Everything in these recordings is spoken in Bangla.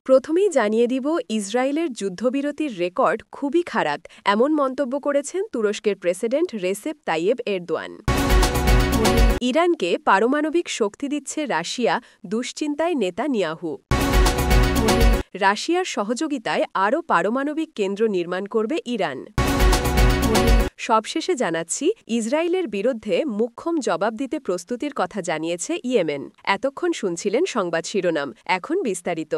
প্রথমেই জানিয়ে দিব, ইসরায়েলের যুদ্ধবিরতির রেকর্ড খুবই খারাপ এমন মন্তব্য করেছেন তুরস্কের প্রেসিডেন্ট রেসেপ তাইয়েব এরদোয়ান। ইরানকে পারমাণবিক শক্তি দিচ্ছে রাশিয়া, দুশ্চিন্তায় নেতানিয়াহু। রাশিয়ার সহযোগিতায় আরও পারমাণবিক কেন্দ্র নির্মাণ করবে ইরান। সবশেষে জানাচ্ছি, ইসরায়েলের বিরুদ্ধে মুখ্যম জবাব দিতে প্রস্তুতির কথা জানিয়েছে ইয়েমেন। এতক্ষণ শুনছিলেন সংবাদ শিরোনাম, এখন বিস্তারিত।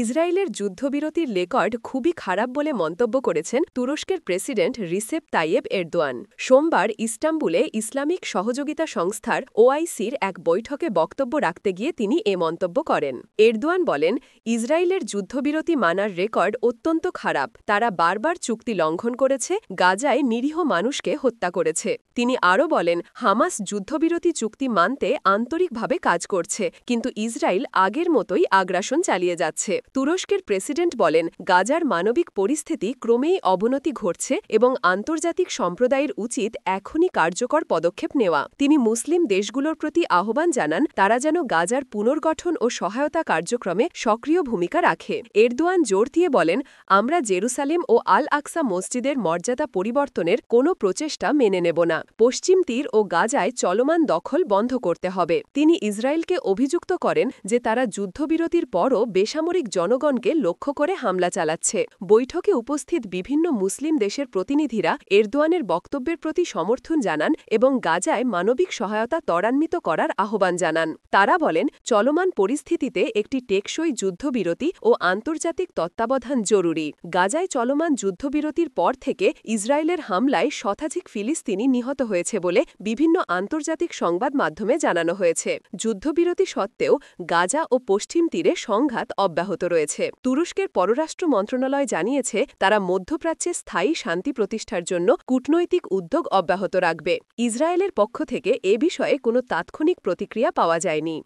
ইসরায়েলের যুদ্ধবিরতির রেকর্ড খুবই খারাপ বলে মন্তব্য করেছেন তুরস্কের প্রেসিডেন্ট রিসেপ তাইয়েব এরদোয়ান। সোমবার ইস্তাম্বুলে ইসলামিক সহযোগিতা সংস্থার ওআইসির এক বৈঠকে বক্তব্য রাখতে গিয়ে তিনি এ মন্তব্য করেন। এরদোয়ান বলেন, ইসরায়েলের যুদ্ধবিরতি মানার রেকর্ড অত্যন্ত খারাপ। তারা বারবার চুক্তি লঙ্ঘন করেছে, গাজায় নিরীহ মানুষকে হত্যা করেছে। তিনি আরও বলেন, হামাস যুদ্ধবিরতি চুক্তি মানতে আন্তরিকভাবে কাজ করছে, কিন্তু ইসরায়েল আগের মতোই আগ্রাসন চালিয়ে যাচ্ছে। তুরস্কের প্রেসিডেন্ট বলেন, গাজার মানবিক পরিস্থিতি ক্রমেই অবনতি ঘটছে এবং আন্তর্জাতিক সম্প্রদায়ের উচিত এখনই কার্যকর পদক্ষেপ নেওয়া। তিনি মুসলিম দেশগুলোর প্রতি আহ্বান জানান, তারা যেন গাজার পুনর্গঠন ও সহায়তা কার্যক্রমে সক্রিয় ভূমিকা রাখে। এরদোয়ান জোর দিয়ে বলেন, আমরা জেরুসালেম ও আল আকসা মসজিদের মর্যাদা পরিবর্তনের কোনো প্রচেষ্টা মেনে নেব না। পশ্চিম তীর ও গাজায় চলমান দখল বন্ধ করতে হবে। তিনি ইসরায়েলকে অভিযুক্ত করেন যে তারা যুদ্ধবিরতির পরও বেসামরিক জনগণকে লক্ষ্য করে হামলা চালাচ্ছে। বৈঠকে উপস্থিত বিভিন্ন মুসলিম দেশের প্রতিনিধিরা এরদোয়ানের বক্তব্যের প্রতি সমর্থন জানান এবং গাজায় মানবিক সহায়তা ত্বরান্বিত করার আহ্বান জানান। তারা বলেন, চলমান পরিস্থিতিতে একটি টেকসই যুদ্ধবিরতি ও আন্তর্জাতিক তত্ত্বাবধান জরুরি। গাজায় চলমান যুদ্ধবিরতির পর থেকে ইসরায়েলের হামলায় শতাধিক ফিলিস্তিনি নিহত হয়েছে বলে বিভিন্ন আন্তর্জাতিক সংবাদ মাধ্যমে জানানো হয়েছে। যুদ্ধবিরতি সত্ত্বেও গাজা ও পশ্চিম তীরে সংঘাত অব্যাহত রয়েছে। তুরস্কের পররাষ্ট্র মন্ত্রণালয় জানিয়েছে, তারা মধ্যপ্রাচ্যে স্থায়ী শান্তি প্রতিষ্ঠার জন্য কূটনৈতিক উদ্যোগ অব্যাহত রাখবে। ইসরায়েলের পক্ষ থেকে এ বিষয়ে কোনো তাৎক্ষণিক প্রতিক্রিয়া পাওয়া যায়নি।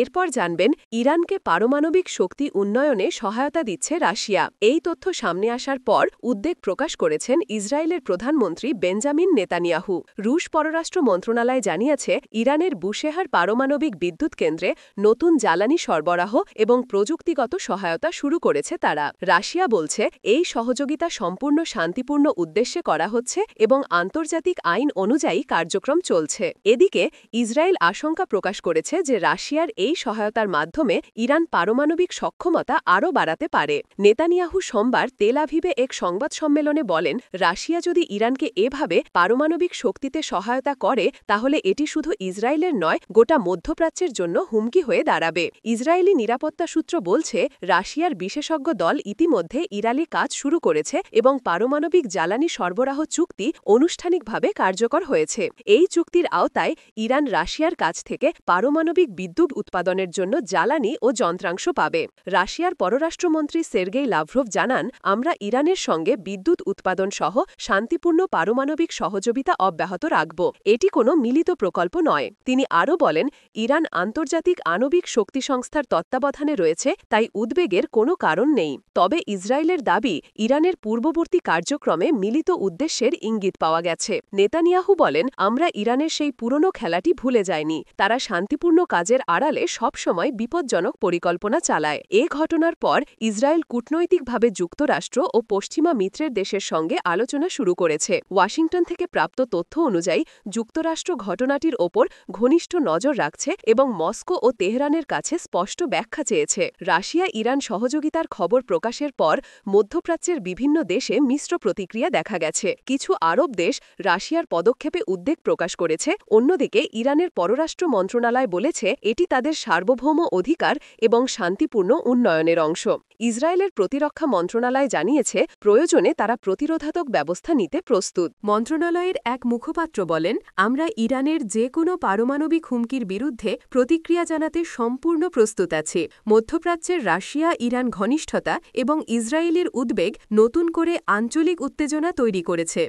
এরপর জানবেন, ইরানকে পারমাণবিক শক্তি উন্নয়নে সহায়তা দিচ্ছে রাশিয়া। এই তথ্য সামনে আসার পর উদ্বেগ প্রকাশ করেছেন ইসরায়েলের প্রধানমন্ত্রী বেঞ্জামিন নেতানিয়াহু। রুশ পররাষ্ট্র মন্ত্রণালয় জানিয়েছে, ইরানের বুশেহার পারমাণবিক বিদ্যুৎ কেন্দ্রে নতুন জ্বালানি সরবরাহ এবং প্রযুক্তিগত সহায়তা শুরু করেছে তারা। রাশিয়া বলছে, এই সহযোগিতা সম্পূর্ণ শান্তিপূর্ণ উদ্দেশ্যে করা হচ্ছে এবং আন্তর্জাতিক আইন অনুযায়ী কার্যক্রম চলছে। এদিকে ইসরায়েল আশঙ্কা প্রকাশ করেছে যে রাশিয়ার এই সহায়তার মাধ্যমে ইরান পারমাণবিক সক্ষমতা আরও বাড়াতে পারে। নেতানিয়াহু সোমবার তেল আভিভে এক সংবাদ সম্মেলনে বলেন, রাশিয়া যদি ইরানকে এভাবে পারমাণবিক শক্তিতে সহায়তা করে, তাহলে এটি শুধু ইসরায়েলের নয়, গোটা মধ্যপ্রাচ্যের জন্য হুমকি হয়ে দাঁড়াবে। ইসরায়েলি নিরাপত্তা সূত্র বলছে, রাশিয়ার বিশেষজ্ঞ দল ইতিমধ্যে ইরানে কাজ শুরু করেছে এবং পারমাণবিক জ্বালানি সরবরাহ চুক্তি আনুষ্ঠানিকভাবে কার্যকর হয়েছে। এই চুক্তির আওতায় ইরান রাশিয়ার কাছ থেকে পারমাণবিক বিদ্যুৎ উৎপাদনের জন্য জ্বালানি ও যন্ত্রাংশ পাবে। রাশিয়ার পররাষ্ট্রমন্ত্রী সের্গেই লাভরভ জানান, আমরা ইরানের সঙ্গে বিদ্যুৎ উৎপাদন সহ শান্তিপূর্ণ পারমাণবিক সহযোগিতা অব্যাহত রাখব। এটি কোনো মিলিত প্রকল্প নয়। তিনি আরও বলেন, ইরান আন্তর্জাতিক আণবিক শক্তি সংস্থার তত্ত্বাবধানে রয়েছে, তাই উদ্বেগের কোনো কারণ নেই। তবে ইসরায়েলের দাবি, ইরানের পূর্ববর্তী কার্যক্রমে মিলিত উদ্দেশ্যের ইঙ্গিত পাওয়া গেছে। নেতানিয়াহু বলেন, আমরা ইরানের সেই পুরনো খেলাটি ভুলে যাইনি। তারা শান্তিপূর্ণ কাজের আড়ালে সবসময় বিপজ্জনক পরিকল্পনা চালায়। এ ঘটনার পর ইসরায়েল কূটনৈতিকভাবে যুক্তরাষ্ট্র ও পশ্চিমা মিত্রের দেশের সঙ্গে আলোচনা শুরু করেছে। ওয়াশিংটন থেকে প্রাপ্ত তথ্য অনুযায়ী যুক্তরাষ্ট্র ঘটনাটির ওপর ঘনিষ্ঠ নজর রাখছে এবং মস্কো ও তেহরানের কাছে স্পষ্ট ব্যাখ্যা চেয়েছে। রাশিয়া ইরান সহযোগিতার খবর প্রকাশের পর মধ্যপ্রাচ্যের বিভিন্ন দেশে মিশ্র প্রতিক্রিয়া দেখা গেছে। কিছু আরব দেশ রাশিয়ার পদক্ষেপে উদ্বেগ প্রকাশ করেছে। অন্যদিকে ইরানের পররাষ্ট্র মন্ত্রণালয় বলেছে, এটি তাদের সার্বভৌম অধিকার এবং শান্তিপূর্ণ উন্নয়নের অংশ। ইসরায়েলের প্রতিরক্ষা মন্ত্রণালয় জানিয়েছে, প্রয়োজনে তারা প্রতিরোধাত্মক ব্যবস্থা নিতে প্রস্তুত। মন্ত্রণালয়ের এক মুখপাত্র বলেন, আমরা ইরানের যে কোনো পারমাণবিক হুমকির বিরুদ্ধে প্রতিক্রিয়া জানাতে সম্পূর্ণ প্রস্তুত আছি। মধ্যপ্রাচ্যের রাশিয়া ইরান ঘনিষ্ঠতা এবং ইসরায়েলের উদ্বেগ নতুন করে আঞ্চলিক উত্তেজনা তৈরি করেছে।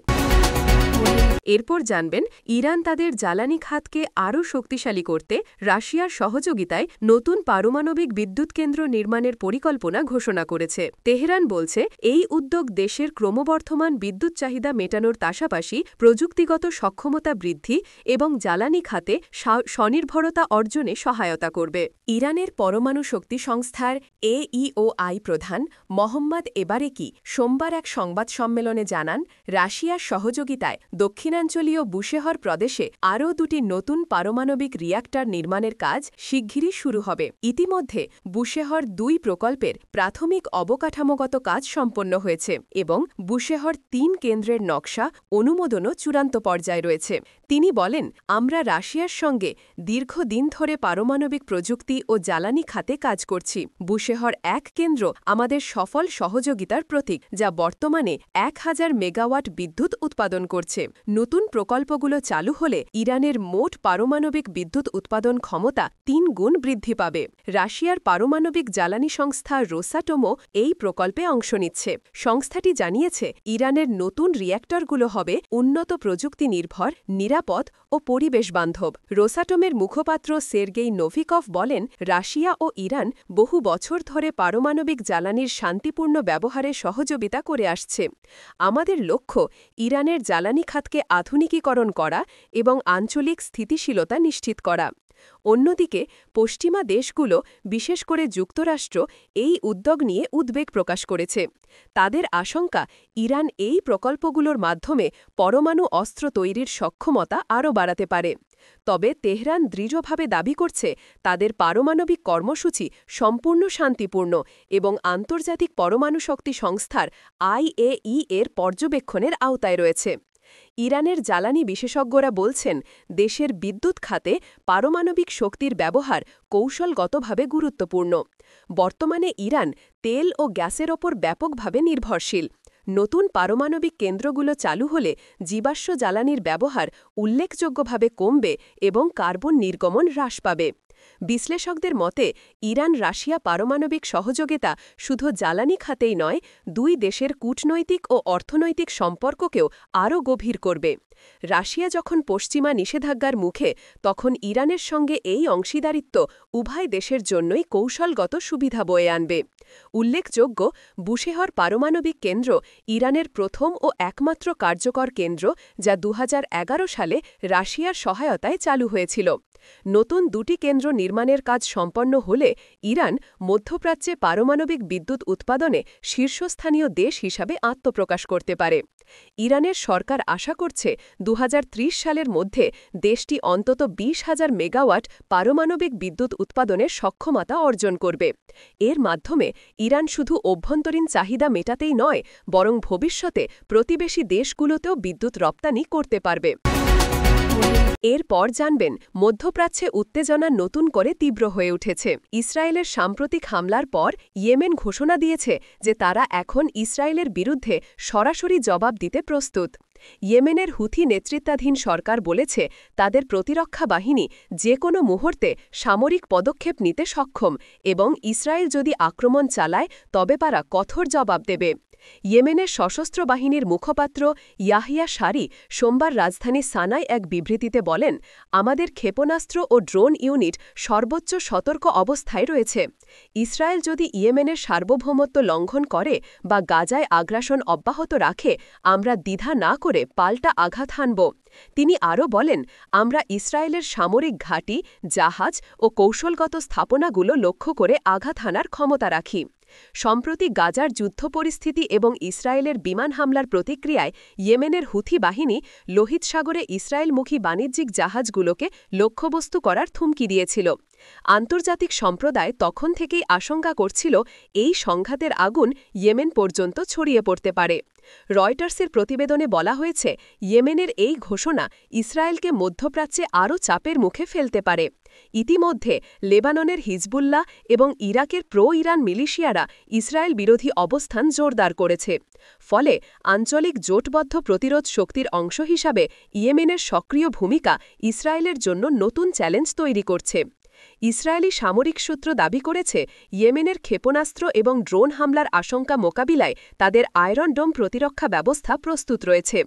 এরপর জানবেন ইরান তাদের জ্বালানি খাতকে আরও শক্তিশালী করতে রাশিয়ার সহযোগিতায় নতুন পারমাণবিক বিদ্যুৎ কেন্দ্র নির্মাণের পরিকল্পনা ঘোষণা করেছে। তেহরান বলছে এই উদ্যোগ দেশের ক্রমবর্ধমান বিদ্যুৎ চাহিদা মেটানোর পাশাপাশি প্রযুক্তিগত সক্ষমতা বৃদ্ধি এবং জ্বালানি খাতে স্বনির্ভরতা অর্জনে সহায়তা করবে। ইরানের পরমাণু শক্তি সংস্থার এইওআই প্রধান মোহাম্মদ এবারেকি সোমবার এক সংবাদ সম্মেলনে জানান, রাশিয়ার সহযোগিতায় দক্ষিণাঞ্চলীয় বুশেহর প্রদেশে আরও দুটি নতুন পারমাণবিক রিয়্যাক্টর নির্মাণের কাজ শিগগিরই শুরু হবে। ইতিমধ্যে বুশেহর ২ প্রকল্পের প্রাথমিক অবকাঠামোগত কাজ সম্পন্ন হয়েছে এবং বুশেহর ৩ কেন্দ্রের নকশা অনুমোদনও চূড়ান্ত পর্যায়ে রয়েছে। তিনি বলেন, আমরা রাশিয়ার সঙ্গে দীর্ঘদিন ধরে পারমাণবিক প্রযুক্তি ও জ্বালানি খাতে কাজ করছি। বুশেহর ১ কেন্দ্র আমাদের সফল সহযোগিতার প্রতীক, যা বর্তমানে ১,০০০ মেগাওয়াট বিদ্যুৎ উৎপাদন করছে। নতুন প্রকল্পগুলো চালু হলে ইরানের মোট পারমাণবিক বিদ্যুৎ উৎপাদন ক্ষমতা ৩ গুণ বৃদ্ধি পাবে। রাশিয়ার পারমাণবিক জ্বালানি সংস্থা রোসাটমও এই প্রকল্পে অংশ নিচ্ছে। সংস্থাটি জানিয়েছে, ইরানের নতুন রিয়্যাক্টরগুলো হবে উন্নত প্রযুক্তি নির্ভর, নিরাপদ ও পরিবেশ বান্ধব। রোসাটমের মুখপাত্র সের্গেই নোভিকভ বলেন, রাশিয়া ও ইরান বহু বছর ধরে পারমাণবিক জ্বালানির শান্তিপূর্ণ ব্যবহারে সহযোগিতা করে আসছে। আমাদের লক্ষ্য ইরানের জ্বালানি খাতকে আধুনিকীকরণ করা এবং আঞ্চলিক স্থিতিশীলতা নিশ্চিত করা। অন্যদিকে পশ্চিমা দেশগুলো, বিশেষ করে যুক্তরাষ্ট্র, এই উদ্যোগ নিয়ে উদ্বেগ প্রকাশ করেছে। তাদের আশঙ্কা, ইরান এই প্রকল্পগুলোর মাধ্যমে পরমাণু অস্ত্র তৈরির সক্ষমতা আরও বাড়াতে পারে। তবে তেহরান দৃঢ়ভাবে দাবি করছে, তাদের পারমাণবিক কর্মসূচি সম্পূর্ণ শান্তিপূর্ণ এবং আন্তর্জাতিক পরমাণু শক্তি সংস্থার IAEA এর পর্যবেক্ষণের আওতায় রয়েছে। ইরানের জ্বালানি বিশেষজ্ঞরা বলছেন, দেশের বিদ্যুৎ খাতে পারমাণবিক শক্তির ব্যবহার কৌশলগতভাবে গুরুত্বপূর্ণ। বর্তমানে ইরান তেল ও গ্যাসের ওপর ব্যাপকভাবে নির্ভরশীল। নতুন পারমাণবিক কেন্দ্রগুলো চালু হলে জীবাশ্ম জ্বালানির ব্যবহার উল্লেখযোগ্যভাবে কমবে এবং কার্বন নির্গমন হ্রাস পাবে। বিশ্লেষকদের মতে, ইরান রাশিয়া পারমাণবিক সহযোগিতা শুধু জ্বালানি খাতেই নয়, দুই দেশের কূটনৈতিক ও অর্থনৈতিক সম্পর্ককেও আরও গভীর করবে। রাশিয়া যখন পশ্চিমা নিষেধাজ্ঞার মুখে, তখন ইরানের সঙ্গে এই অংশীদারিত্ব উভয় দেশের জন্যই কৌশলগত সুবিধা বয়ে আনবে। উল্লেখযোগ্য, বুশেহর পারমাণবিক কেন্দ্র ইরানের প্রথম ও একমাত্র কার্যকর কেন্দ্র, যা ২০১১ সালে রাশিয়ার সহায়তায় চালু হয়েছিল। নতুন দুটি কেন্দ্র নির্মাণের কাজ সম্পন্ন হলে ইরান মধ্যপ্রাচ্যে পারমাণবিক বিদ্যুৎ উৎপাদনে শীর্ষস্থানীয় দেশ হিসাবে আত্মপ্রকাশ করতে পারে। ইরানের সরকার আশা করছে ২০৩০ সালের মধ্যে দেশটি অন্তত ২০,০০০ মেগাওয়াট পারমাণবিক বিদ্যুৎ উৎপাদনের সক্ষমতা অর্জন করবে। এর মাধ্যমে ইরান শুধু অভ্যন্তরীণ চাহিদা মেটাতেই নয়, বরং ভবিষ্যতে প্রতিবেশী দেশগুলোতেও বিদ্যুৎ রপ্তানি করতে পারবে। এরপর জানবেন, মধ্যপ্রাচ্যে উত্তেজনা নতুন করে তীব্র হয়ে উঠেছে। ইসরায়েলের সাম্প্রতিক হামলার পর ইয়েমেন ঘোষণা দিয়েছে যে তারা এখন ইসরায়েলের বিরুদ্ধে সরাসরি জবাব দিতে প্রস্তুত। ইয়েমেনের হুথি নেতৃত্বাধীন সরকার বলেছে, তাদের প্রতিরক্ষা বাহিনী যে কোনো মুহূর্তে সামরিক পদক্ষেপ নিতে সক্ষম এবং ইসরায়েল যদি আক্রমণ চালায় তবে তারা কঠোর জবাব দেবে। ইয়েমেনের সশস্ত্র বাহিনীর মুখপাত্র ইয়াহিয়া সারি সোমবার রাজধানী সানায় এক বিবৃতিতে বলেন, আমাদের ক্ষেপণাস্ত্র ও ড্রোন ইউনিট সর্বোচ্চ সতর্ক অবস্থায় রয়েছে। ইসরায়েল যদি ইয়েমেনের সার্বভৌমত্ব লঙ্ঘন করে বা গাজায় আগ্রাসন অব্যাহত রাখে, আমরা দ্বিধা না করে পাল্টা আঘাত হানব। তিনি আরও বলেন, আমরা ইসরায়েলের সামরিক ঘাঁটি, জাহাজ ও কৌশলগত স্থাপনাগুলো লক্ষ্য করে আঘাত হানার ক্ষমতা রাখি। সম্প্রতি গাজার যুদ্ধ পরিস্থিতি এবং ইসরায়েলের বিমান হামলার প্রতিক্রিয়ায় ইয়েমেনের হুথি বাহিনী লোহিত সাগরে ইসরায়েলমুখী বাণিজ্যিক জাহাজগুলোকে লক্ষ্যবস্তু করার হুমকি দিয়েছিল। আন্তর্জাতিক সম্প্রদায় তখন থেকেই আশঙ্কা করছিল, এই সংঘাতের আগুন ইয়েমেন পর্যন্ত ছড়িয়ে পড়তে পারে। রয়টার্সের প্রতিবেদনে বলা হয়েছে, ইয়েমেনের এই ঘোষণা ইসরায়েলকে মধ্যপ্রাচ্যে আরও চাপের মুখে ফেলতে পারে। ইতিমধ্যে লেবাননের হিজবুল্লাহ এবং ইরাকের প্রো ইরান মিলিশিয়ারা ইসরায়েল বিরোধী অবস্থান জোরদার করেছে। ফলে আঞ্চলিক জোটবদ্ধ প্রতিরোধ শক্তির অংশ হিসাবে ইয়েমেনের সক্রিয় ভূমিকা ইসরায়েলের জন্য নতুন চ্যালেঞ্জ তৈরি করছে। ইসরায়েলি সামরিক সূত্র দাবি করেছে ইয়েমেনের ক্ষেপণাস্ত্র এবং ড্রোন হামলার আশঙ্কা মোকাবিলায় তাদের আয়রন ডোম প্রতিরক্ষা ব্যবস্থা প্রস্তুত রয়েছে।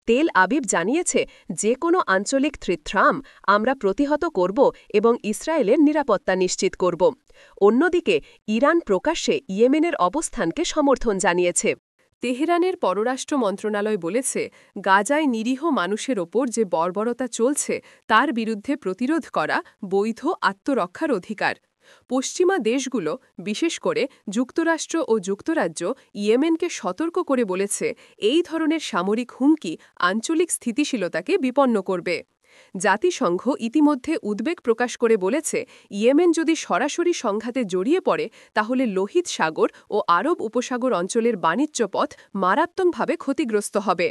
তেল আবিব জানিয়েছে, যে কোনো আঞ্চলিক থ্রিথ্রাম আমরা প্রতিহত করব এবং ইসরায়েলের নিরাপত্তা নিশ্চিত করব। অন্যদিকে ইরান প্রকাশ্যে ইয়েমেনের অবস্থানকে সমর্থন জানিয়েছে। তেহরানের পররাষ্ট্র মন্ত্রণালয় বলেছে, গাজায় নিরীহ মানুষের ওপর যে বর্বরতা চলছে তার বিরুদ্ধে প্রতিরোধ করা বৈধ আত্মরক্ষার অধিকার। পশ্চিমা দেশগুলো, বিশেষ করে যুক্তরাষ্ট্র ও যুক্তরাজ্য, ইয়েমেনকে সতর্ক করে বলেছে এই ধরনের সামরিক হুমকি আঞ্চলিক স্থিতিশীলতাকে বিপন্ন করবে। জাতিসংঘ ইতিমধ্যে উদ্বেগ প্রকাশ করে বলেছে, ইয়েমেন যদি সরাসরি সংঘাতে জড়িয়ে পড়ে তাহলে লোহিত সাগর ও আরব উপসাগর অঞ্চলের বাণিজ্য পথ মারাত্মকভাবে ক্ষতিগ্রস্ত হবে।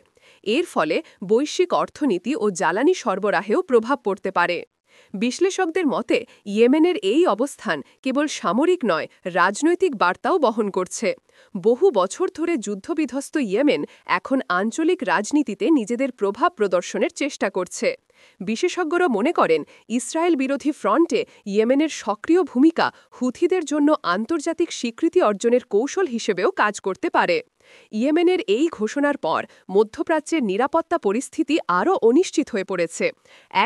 এর ফলে বৈশ্বিক অর্থনীতি ও জ্বালানি সরবরাহেও প্রভাব পড়তে পারে। বিশ্লেষকদের মতে, ইয়েমেনের এই অবস্থান কেবল সামরিক নয়, রাজনৈতিক বার্তাও বহন করছে। বহু বছর ধরে যুদ্ধবিধ্বস্ত ইয়েমেন এখন আঞ্চলিক রাজনীতিতে নিজেদের প্রভাব প্রদর্শনের চেষ্টা করছে। বিশেষজ্ঞরা মনে করেন, ইসরায়েল বিরোধী ফ্রন্টে ইয়েমেনের সক্রিয় ভূমিকা হুথিদের জন্য আন্তর্জাতিক স্বীকৃতি অর্জনের কৌশল হিসেবেও কাজ করতে পারে। ইয়েমেনের এই ঘোষণার পর মধ্যপ্রাচ্যের নিরাপত্তা পরিস্থিতি আরও অনিশ্চিত হয়ে পড়েছে।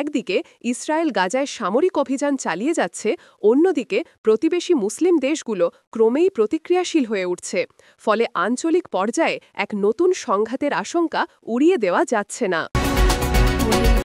একদিকে ইসরায়েল গাজায় সামরিক অভিযান চালিয়ে যাচ্ছে, অন্যদিকে প্রতিবেশী মুসলিম দেশগুলো ক্রমেই প্রতিক্রিয়াশীল হয়ে উঠছে। ফলে আঞ্চলিক পর্যায়ে এক নতুন সংঘাতের আশঙ্কা উড়িয়ে দেওয়া যাচ্ছে না।